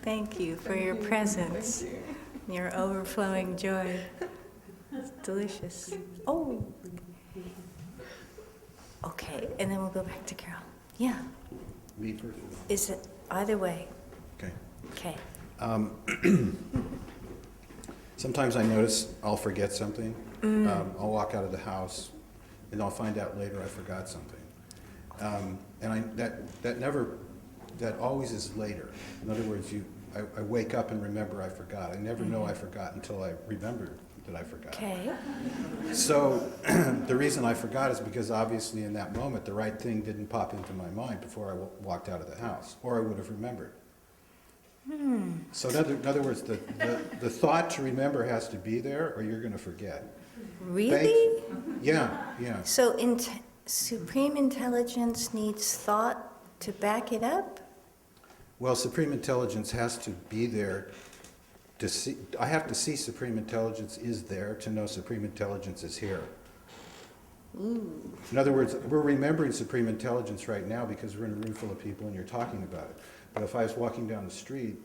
Thank you for your presence, your overflowing joy. It's delicious. Oh. Okay, and then we'll go back to Carol. Yeah. Me first? Is it either way? Okay. Okay. Sometimes I notice I'll forget something. I'll walk out of the house, and I'll find out later I forgot something. And that always is later. In other words, I wake up and remember I forgot. I never know I forgot until I remember that I forgot. Okay. So the reason I forgot is because obviously in that moment the right thing didn't pop into my mind before I walked out of the house, or I would have remembered. So in other words, the thought to remember has to be there, or you're going to forget. Really? Yeah. So supreme intelligence needs thought to back it up? Well, supreme intelligence has to be there to see. I have to see supreme intelligence is there to know supreme intelligence is here. Ooh. In other words, we're remembering supreme intelligence right now because we're in a room full of people and you're talking about it. But if I was walking down the street,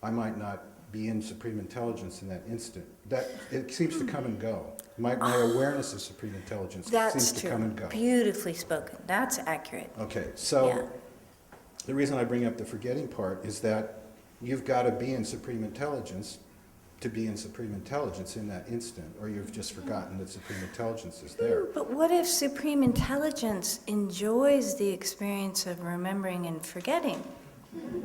I might not be in supreme intelligence in that instant. That it seems to come and go. My awareness of supreme intelligence seems to come and go. Beautifully spoken. That's accurate. Okay, so the reason I bring up the forgetting part is that you've got to be in supreme intelligence to be in supreme intelligence in that instant, or you've just forgotten that supreme intelligence is there. But what if supreme intelligence enjoys the experience of remembering and forgetting?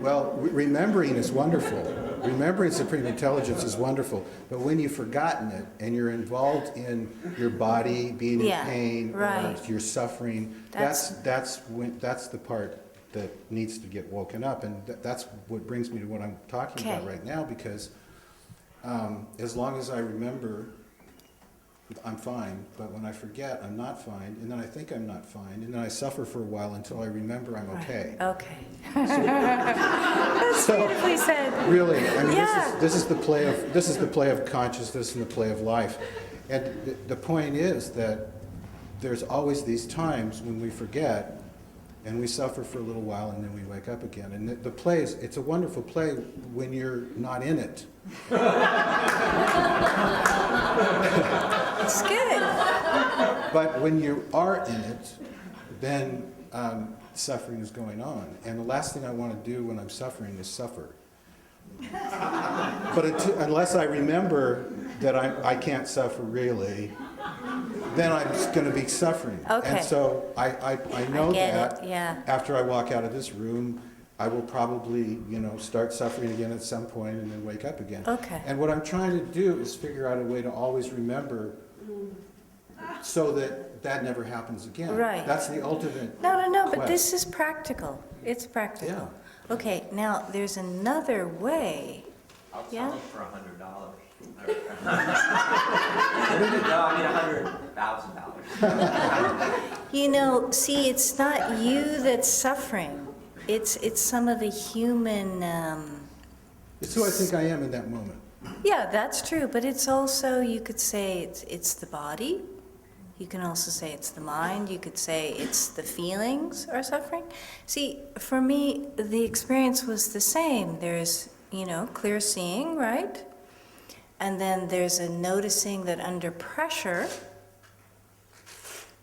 Well, remembering is wonderful. Remembering supreme intelligence is wonderful. But when you've forgotten it and you're involved in your body being in pain, or you're suffering, that's the part that needs to get woken up. And that's what brings me to what I'm talking about right now, because as long as I remember, I'm fine, but when I forget, I'm not fine, and then I think I'm not fine, and then I suffer for a while until I remember I'm okay. Okay. That's beautifully said. Really, I mean, this is the play of consciousness and the play of life, and the point is that there's always these times when we forget, and we suffer for a little while, and then we wake up again. And the play it's a wonderful play when you're not in it. It's good. But when you are in it, then suffering is going on. And the last thing I want to do when I'm suffering is suffer. But unless I remember that I can't suffer really, then I'm just going to be suffering. Okay. And so I know that Yeah. after I walk out of this room, I will probably, start suffering again at some point and then wake up again. Okay. And what I'm trying to do is figure out a way to always remember so that never happens again. Right. That's the ultimate No, but quest. this is practical. It's practical. Yeah. Okay, now there's another way. I'll Yeah? sell it for $100. No, I mean $100,000. See, it's not you that's suffering. It's some of the human. It's who I think I am in that moment. Yeah, that's true. But it's also, you could say it's the body. You can also say it's the mind. You could say it's the feelings are suffering. See, for me, the experience was the same. There's, clear seeing, right? And then there's a noticing that under pressure,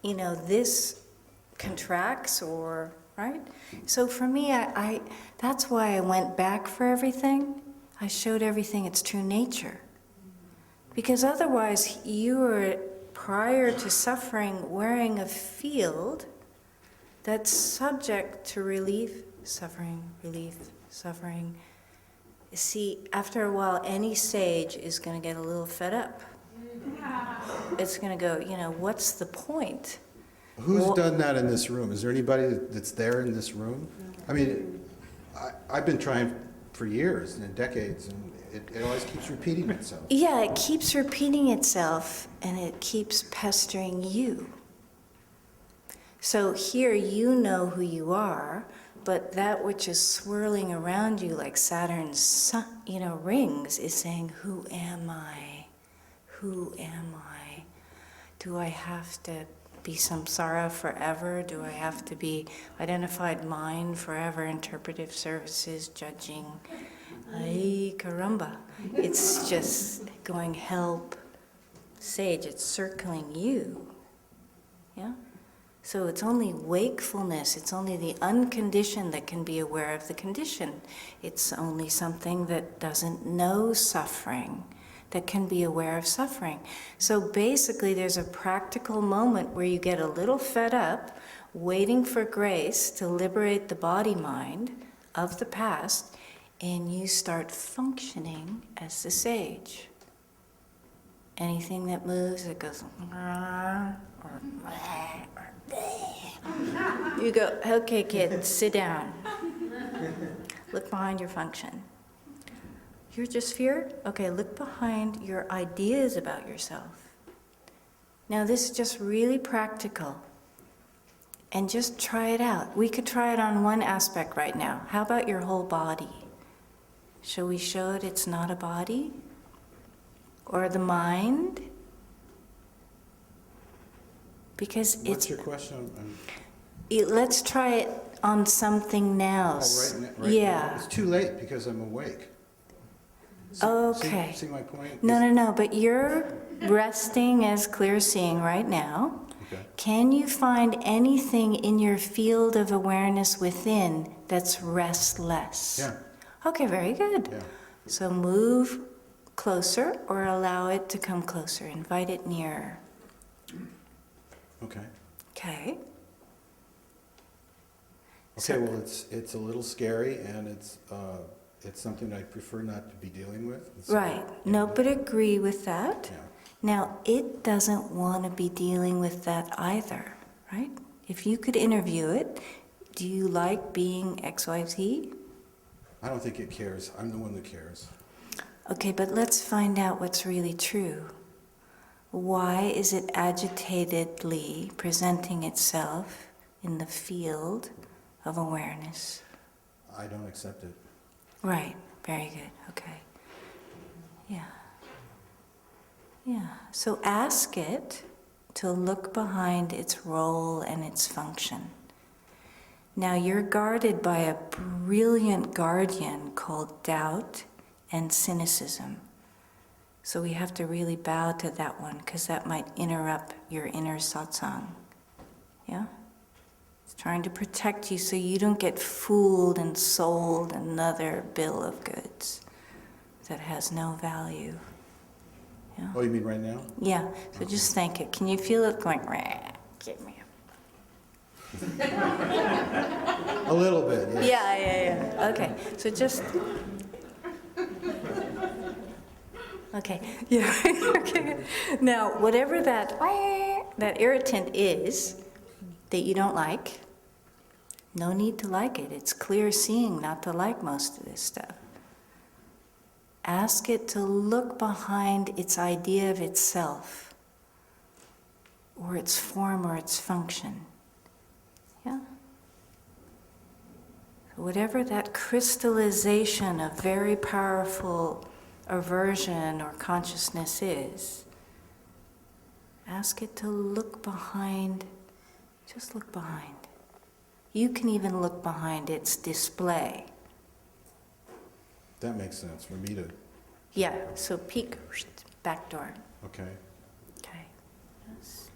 this contracts or, right? So for me, I that's why I went back for everything. I showed everything its true nature. Because otherwise, you were, prior to suffering, wearing a field that's subject to relief, suffering, relief, suffering. See, after a while, any sage is going to get a little fed up. It's going to go, what's the point? Who's done that in this room? Is there anybody that's there in this room? I mean, I've been trying for years and decades, and it always keeps repeating itself. Yeah, it keeps repeating itself, and it keeps pestering you. So here you know who you are, but that which is swirling around you like Saturn's sun, rings is saying, who am I? Who am I? Do I have to be samsara forever? Do I have to be identified mind forever, interpretive services, judging? Ay, caramba. It's just going, help, sage, it's circling you. Yeah? So it's only wakefulness, it's only the unconditioned that can be aware of the condition. It's only something that doesn't know suffering that can be aware of suffering. So basically there's a practical moment where you get a little fed up, waiting for grace to liberate the body-mind of the past, and you start functioning as the sage. Anything that moves, that goes, you go, okay, kid, sit down. Look behind your function. You're just feared? Okay, look behind your ideas about yourself. Now, this is just really practical. And just try it out. We could try it on one aspect right now. How about your whole body? Shall we show it it's not a body? Or the mind? Because What's it's... your question? Let's try it on something now. Right yeah. now. It's too late because I'm awake. Okay. See my point? No, but you're resting as clear seeing right now. Okay. Can you find anything in your field of awareness within that's restless? Yeah. Okay, very good. Yeah. So move closer or allow it to come closer. Invite it nearer. Okay. Okay. Okay, well, it's a little scary, and it's something I prefer not to be dealing with. Right. No, but agree with that. Yeah. Now, it doesn't want to be dealing with that either, right? If you could interview it, do you like being XYZ? I don't think it cares. I'm the one that cares. Okay, but let's find out what's really true. Why is it agitatedly presenting itself in the field of awareness? I don't accept it. Right, very good, okay. Yeah. Yeah, so ask it to look behind its role and its function. Now you're guarded by a brilliant guardian called doubt and cynicism. So we have to really bow to that one because that might interrupt your inner satsang. Yeah? It's trying to protect you so you don't get fooled and sold another bill of goods that has no value. Yeah? Oh, you mean right now? Yeah, so just thank it. Can you feel it going, get me? A little bit, yes. Yeah. Okay, so just... Okay, yeah, okay. Now, whatever that irritant is that you don't like, no need to like it. It's clear seeing not to like most of this stuff. Ask it to look behind its idea of itself, or its form or its function. Yeah? Whatever that crystallization of very powerful aversion or consciousness is, ask it to look behind, just look behind. You can even look behind its display. That makes sense for me to... Yeah, so peek, back door. Okay. Okay. Yes.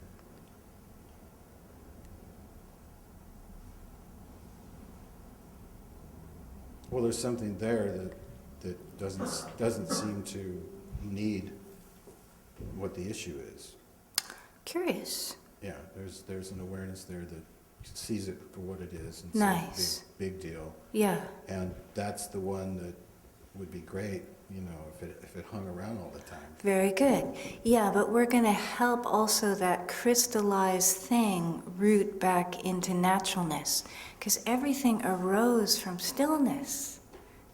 Well, there's something there that doesn't seem to need what the issue is. Curious. Yeah, there's an awareness there that sees it for what it is and Nice. says big deal. Yeah. And that's the one that would be great, if it hung around all the time. Very good. Yeah, but we're going to help also that crystallized thing root back into naturalness, because everything arose from stillness.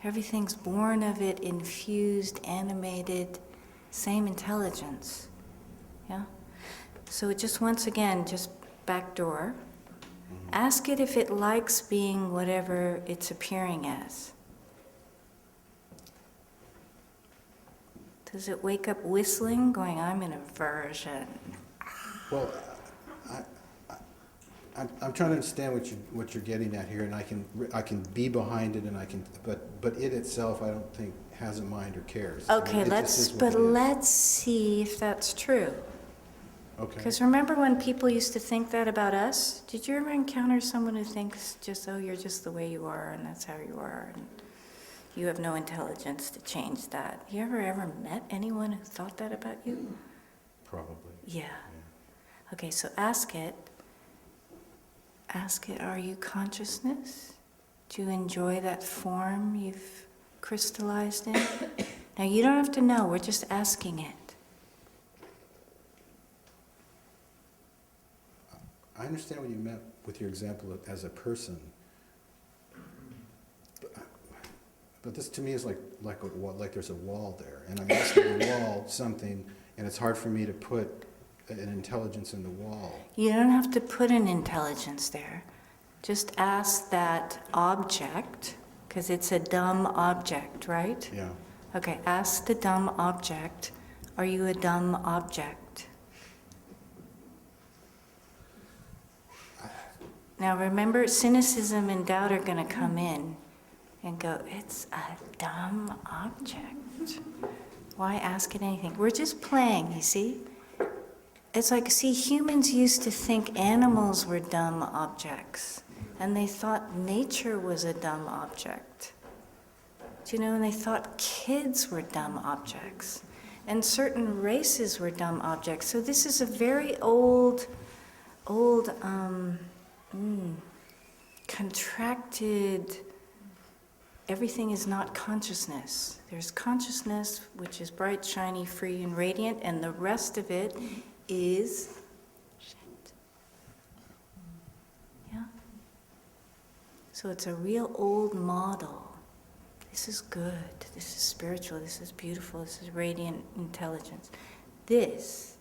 Everything's born of it, infused, animated, same intelligence. Yeah? So just once again, just back door. Mm-hmm. Ask it if it likes being whatever it's appearing as. Does it wake up whistling, going, I'm in aversion? Well, I'm trying to understand what you're getting at here, and I can be behind it, and but it itself, I don't think has a mind or cares. Okay, It just is what it is. let's see if that's true. Okay. Because remember when people used to think that about us? Did you ever encounter someone who thinks just, oh, you're just the way you are, and that's how you are, and you have no intelligence to change that? You ever met anyone who thought that about you? Probably. Yeah. Okay, so ask it, are you consciousness? Do you enjoy that form you've crystallized in? Now, you don't have to know, we're just asking it. I understand what you meant with your example as a person, but this to me is like a wall, like there's a wall there, and I'm asking the wall something, and it's hard for me to put an intelligence in the wall. You don't have to put an intelligence there. Just ask that object, because it's a dumb object, right? Yeah. Okay, ask the dumb object, are you a dumb object? Now remember, cynicism and doubt are going to come in and go, it's a dumb object. Why ask it anything? We're just playing, you see? It's like, see, humans used to think animals were dumb objects, and they thought nature was a dumb object. Do you know, and they thought kids were dumb objects, and certain races were dumb objects. So this is a very old, contracted, everything is not consciousness. There's consciousness, which is bright, shiny, free, and radiant, and the rest of it is shit. Yeah? So it's a real old model. This is good, this is spiritual, this is beautiful, this is radiant intelligence. This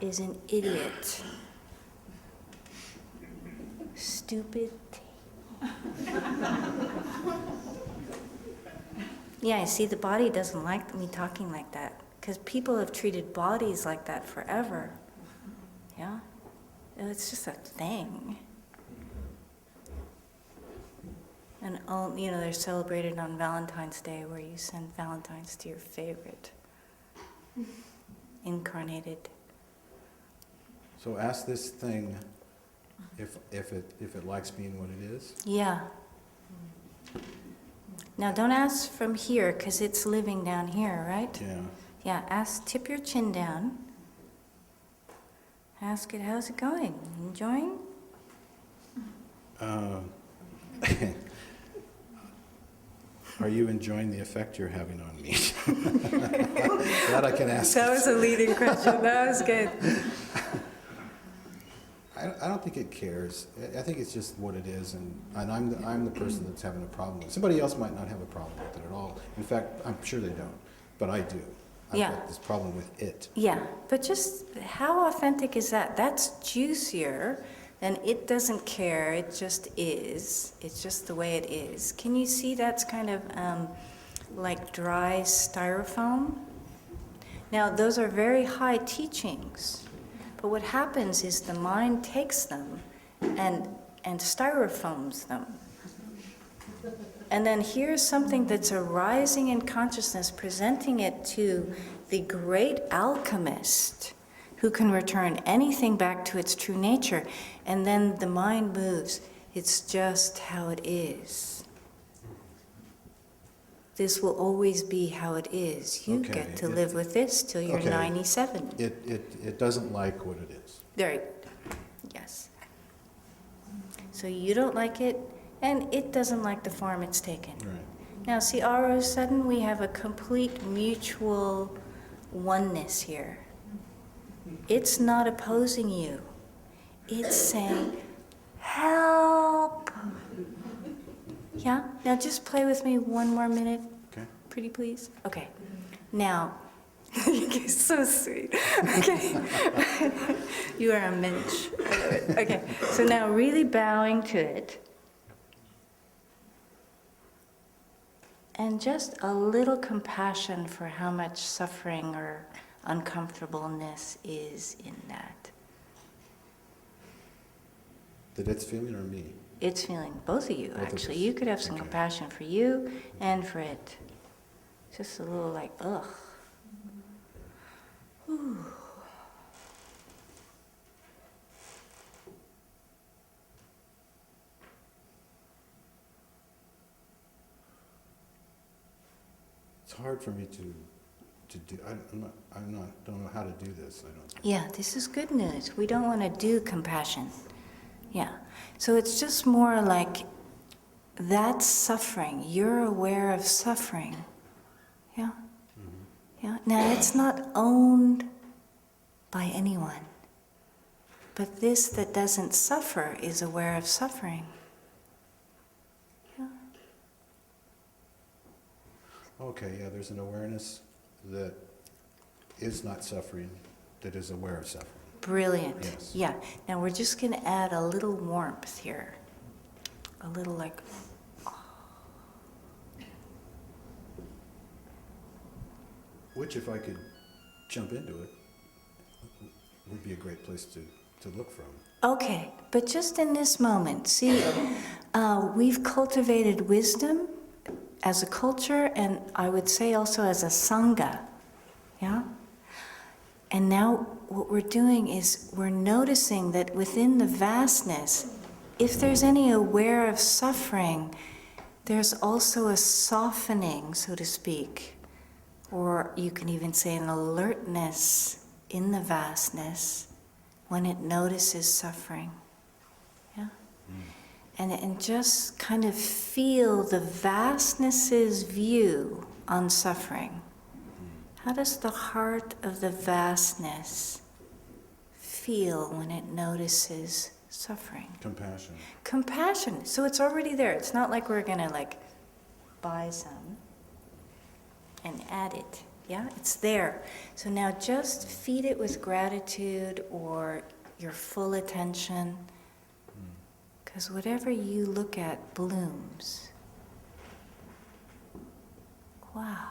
is an idiot. Stupid. Yeah, I see the body doesn't like me talking like that, because people have treated bodies like that forever. Yeah? It's just a thing. And, they're celebrated on Valentine's Day, where you send Valentines to your favorite. Incarnated. So ask this thing if it likes being what it is. Yeah. Now don't ask from here, because it's living down here, right? Yeah. Yeah, tip your chin down. Ask it, how's it going? Enjoying? Are you enjoying the effect you're having on me? That I can ask. That was a leading question. That was good. I don't think it cares. I think it's just what it is, and I'm the person that's having a problem with it. Somebody else might not have a problem with it at all. In fact, I'm sure they don't, but I do. I've got this problem with it. Yeah, but just how authentic is that? That's juicier than it doesn't care, it just is. It's just the way it is. Can you see that's kind of like dry styrofoam? Now, those are very high teachings. But what happens is the mind takes them and styrofoams them. And then here's something that's arising in consciousness, presenting it to the great alchemist who can return anything back to its true nature. And then the mind moves. It's just how it is. This will always be how it is. You get to live with this till you're 97. It doesn't like what it is. Very good. Yes. So you don't like it, and it doesn't like the form it's taken. Right. Now, see, all of a sudden we have a complete mutual oneness here. It's not opposing you. It's saying, help. Yeah? Now just play with me one more minute. Okay. Pretty please? Okay. Now, you're so sweet. Okay. You are a mensch. I love it. Okay. So now really bowing to it. And just a little compassion for how much suffering or uncomfortableness is in that. That it's feeling or me? It's feeling both of you, Both of actually. us. You could have some Okay. compassion for you and for it. Just a little like, ugh. Whew. It's hard for me to do. Don't know how to do this. I don't. Yeah, this is good news. We don't want to do compassion. Yeah. So it's just more like that's suffering. You're aware of suffering. Yeah? Yeah. Now, it's not owned by anyone. But this that doesn't suffer is aware of suffering. Yeah. Okay, yeah, there's an awareness that is not suffering, that is aware of suffering. Brilliant. Yes. Yeah. Now, we're just going to add a little warmth here. A little like... Which, if I could jump into it, would be a great place to look from. Okay, but just in this moment, see, we've cultivated wisdom as a culture, and I would say also as a sangha, yeah? And now what we're doing is we're noticing that within the vastness, if there's any aware of suffering, there's also a softening, so to speak, or you can even say an alertness in the vastness when it notices suffering. Yeah? And just kind of feel the vastness's view on suffering. How does the heart of the vastness feel when it notices suffering? Compassion. Compassion. So it's already there. It's not like we're gonna like buy some and add it. Yeah, it's there. So now just feed it with gratitude or your full attention. Because whatever you look at blooms. Wow.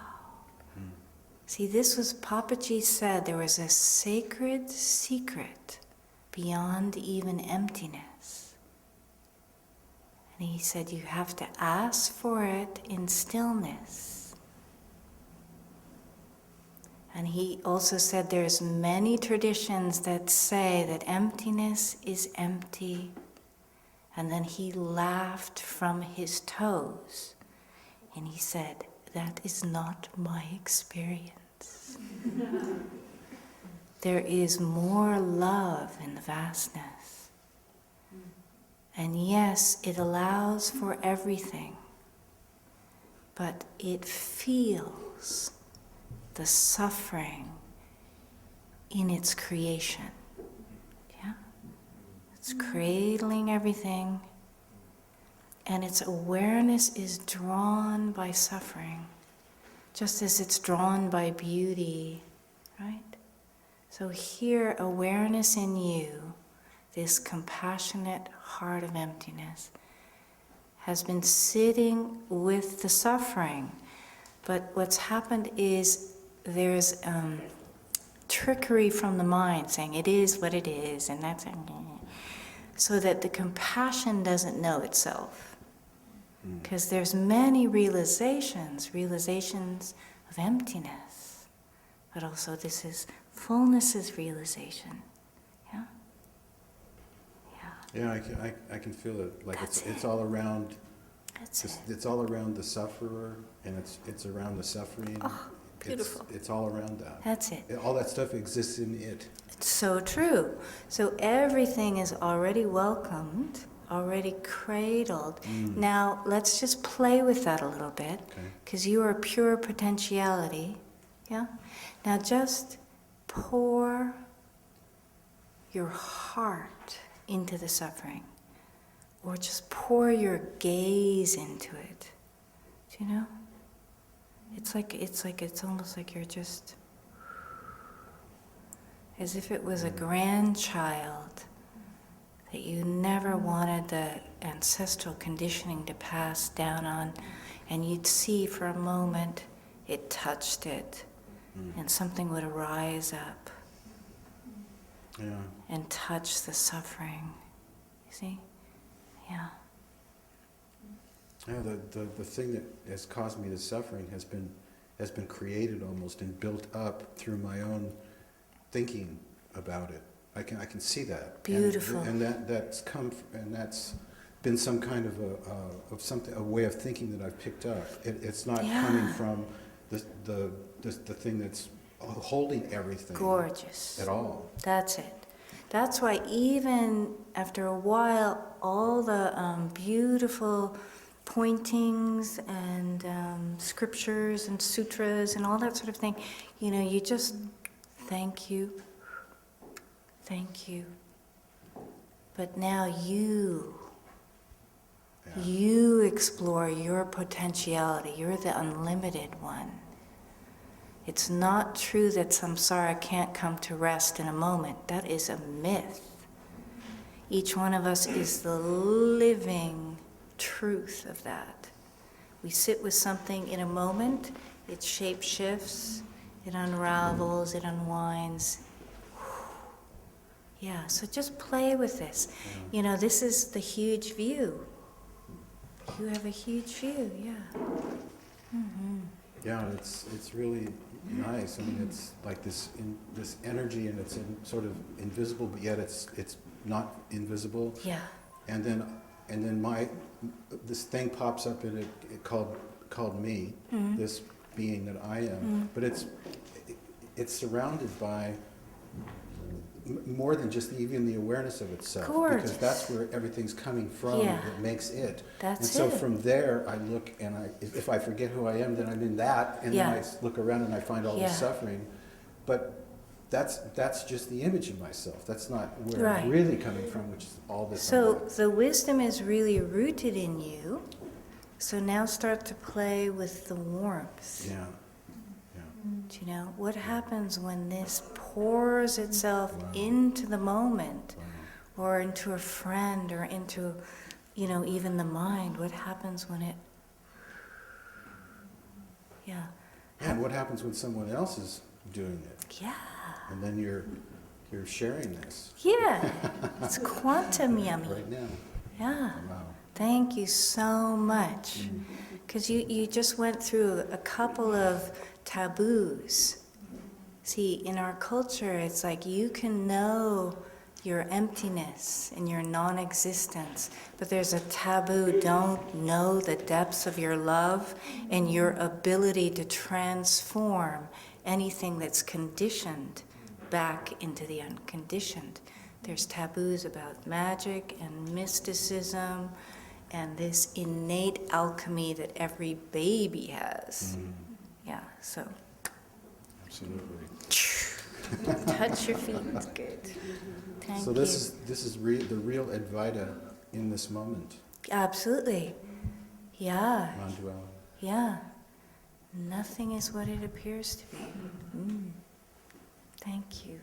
See, this was Papaji said there was a sacred secret beyond even emptiness. And he said you have to ask for it in stillness. And he also said there's many traditions that say that emptiness is empty. And then he laughed from his toes. And he said, that is not my experience. There is more love in the vastness. And yes, it allows for everything. But it feels the suffering in its creation. Yeah? It's cradling everything, and its awareness is drawn by suffering, just as it's drawn by beauty, right? So here, awareness in you, this compassionate heart of emptiness, has been sitting with the suffering. But what's happened is there's trickery from the mind saying it is what it is, and that's so that the compassion doesn't know itself. Because there's many realizations of emptiness, but also this is fullness's realization. Yeah? Yeah. Yeah, I can feel it. Like That's it's it. all around. That's it. It's all around the sufferer, and it's around the suffering. Oh, beautiful. It's all around that. That's it. All that stuff exists in it. It's so true. So everything is already welcomed, already cradled. Now, let's just play with that a little bit, because you are pure potentiality. Yeah? Now just pour your heart into the suffering, or just pour your gaze into it. Do you know? It's almost like you're just, as if it was a grandchild that you never wanted the ancestral conditioning to pass down on, and you'd see for a moment it touched it, and something would arise up and touch the suffering. You see? Yeah. Yeah, the thing that has caused me the suffering has been created almost and built up through my own thinking about it. I can see that. Beautiful. And that's been some kind of a way of thinking that I've picked up. It's not coming from the thing that's holding everything. Gorgeous. At all. That's it. That's why even after a while, all the beautiful pointings and scriptures and sutras and all that sort of thing, you just thank you. But now you explore your potentiality. You're the unlimited one. It's not true that samsara can't come to rest in a moment. That is a myth. Each one of us is the living truth of that. We sit with something in a moment, it shape shifts, it unravels, it unwinds. Yeah, so just play with this. This is the huge view. You have a huge view, yeah. Mm-hmm. Yeah, it's really nice. I mean, it's like this energy, and it's sort of invisible, but yet it's not invisible. Yeah. And then this thing pops up in it called me, this being that I am. But it's surrounded by more than just even the awareness of itself. Gorgeous. Because that's where everything's coming from that makes it. That's and so it. from there, I look, and if I forget who I am, then I'm in that, and then I look around and I find all this suffering. But that's just the image of myself. That's not where I'm really coming from, which is all this. So the wisdom is really rooted in you. So now start to play with the warmth. Yeah. What happens when this pours itself into the moment, or into a friend, or into, even the mind? What happens when it? Yeah. And what happens when someone else is doing it? Yeah. And then you're sharing this. Yeah. It's quantum yummy. Right now. Yeah. Wow. Thank you so much. Because you just went through a couple of taboos. See, in our culture, it's like you can know your emptiness and your non-existence, but there's a taboo. Don't know the depths of your love and your ability to transform anything that's conditioned back into the unconditioned. There's taboos about magic and mysticism and this innate alchemy that every baby has. Yeah, so. Absolutely. Touch your feet, it's good. Thank So you. this is the real Advaita in this moment. Absolutely. Yeah, Non-duality. yeah. Nothing is what it appears to be. Thank you.